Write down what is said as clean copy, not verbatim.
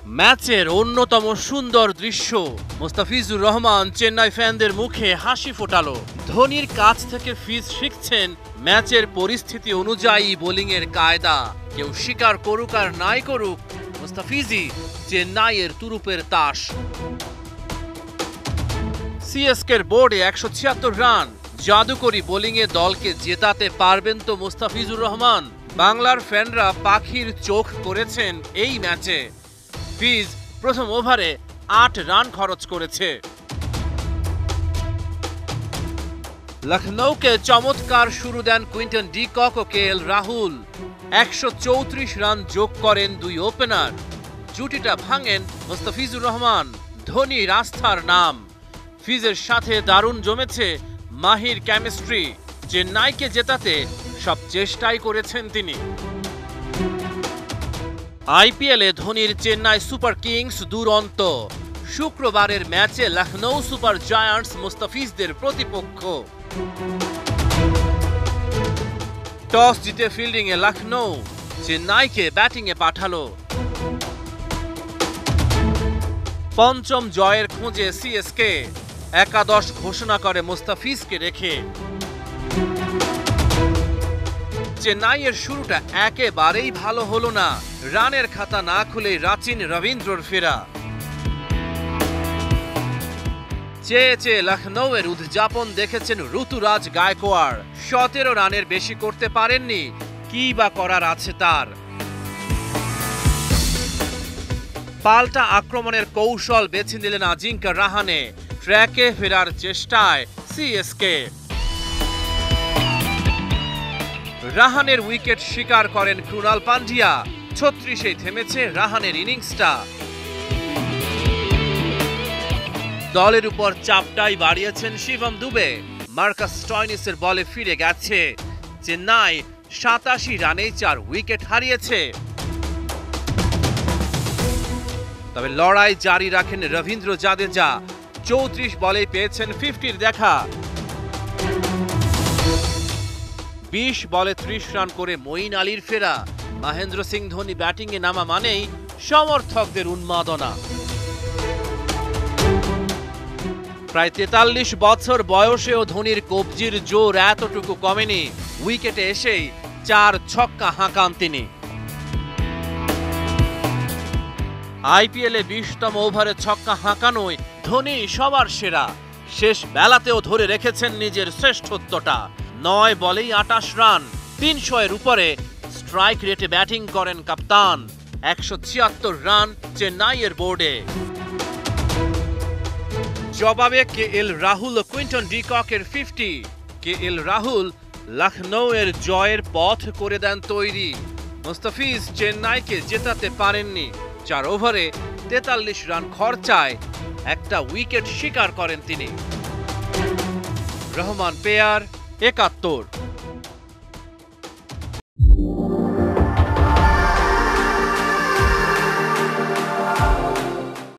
ম্যাচের অন্যতম সুন্দর দৃশ্য, মুস্তাফিজুর রহমান চেন্নাই ফ্যানদের মুখে হাসি ফোটালো। ধোনির কাছ থেকে ফিজ শিখছেন ম্যাচের পরিস্থিতি অনুযায়ী বোলিংয়ের কায়দা। কেউ স্বীকার করুক আর নাই করুক, মুস্তাফিজই চেন্নাইয়ের তুরুপের তাস। সিএসকের বোর্ডে 176 রান, জাদুকরী বোলিংয়ে দলকে জেতাতে পারবেন তো মুস্তাফিজুর রহমান? বাংলার ফ্যানরা পাখির চোখ করেছেন এই ম্যাচে। ফিজ প্রথম ওভারে 8 রান খরচ করেছে। লখনৌকে চমৎকার শুরু দেন কুইন্টন ডি কক ও কে এল রাহুল। 134 রান যোগ করেন দুই ওপেনার। জুটিটা ভাঙেন মুস্তাফিজুর রহমান, ধোনির আস্থার নাম। ফিজের সাথে দারুণ জমেছে মাহির কেমিস্ট্রি। চেন্নাইকে জেতাতে সব চেষ্টাই করেছেন তিনি। আইপিএলে ধোনির চেন্নাই সুপার কিংস দুরন্ত। শুক্রবারের ম্যাচে লখনৌ সুপার জায়ান্টস মুস্তাফিজদের প্রতিপক্ষ। টস জিতে ফিল্ডিংয়ে লখনৌ, চেন্নাইকে ব্যাটিংয়ে পাঠালো। পঞ্চম জয়ের খোঁজে সিএসকে, একাদশ ঘোষণা করে মুস্তাফিজকে রেখে। চেন্নাইয়ের শুরুটা একেবারেই ভালো হলো না। রানের খাতা না খুলে রাচিন রবীন্দ্রর ফেরা। চেয়ে চেয়ে লখনৌয়ের উদযাপন দেখেছেন ঋতুরাজ গায়কোয়াড়। 17 রানের বেশি করতে পারেননি, কি বা করার আছে তার। পাল্টা আক্রমণের কৌশল বেছে নিলেন আজিঙ্কা রাহানে। ট্র্যাকে ফেরার চেষ্টায় সিএসকে। রাহানের উইকেট শিকার করেন ক্রুনাল পান্ডিয়া। 36-এ থেমেছে রাহানের ইনিংসটা। দলের উপর চাপটাই বাড়িয়েছেন শিবম দুবে। মার্কাস স্টয়নিসের বলে ফিরে গেছে। চেন্নাই 87 রানেই 4 উইকেট হারিয়েছে। তবে লড়াই জারি রাখেন রবীন্দ্র জাদেজা। 34 বলেই পেয়েছেন 50-র দেখা। 20 বলে 30 রান করে মঈন আলীর ফেরা। মহেন্দ্র সিং ধোনি ব্যাটিংয়ে নামা মানেই সমর্থকদের উন্মাদনা। প্রায় 43 বছর বয়সেও ধোনির কবজির জোর এতটুকু কমেনি। উইকেটে এসেই 4 ছক্কা হাঁকান তিনি। আইপিএলে 20তম ওভারে ছক্কা হাঁকানোয় ধোনি সবার সেরা। শেষ বেলাতেও ধরে রেখেছেন নিজের শ্রেষ্ঠত্বটা। 9 বলেই 28 রান, 300-এর উপরে স্ট্রাইক রেটে ব্যাটিং করেন কাপ্তান। 176 রান চেন্নাইয়ের বোর্ডে। জবাবে কে এল রাহুল ও কুইন্টন ডি ককের 50। কে এল রাহুল লখনৌয়ের জয়ের পথ করে দেন তৈরি। মুস্তাফিজ চেন্নাইকে জেতাতে পারেননি। 4 ওভারে 43 রান খরচায় একটা উইকেট শিকার করেন তিনি। রহমান পেয়ার 71।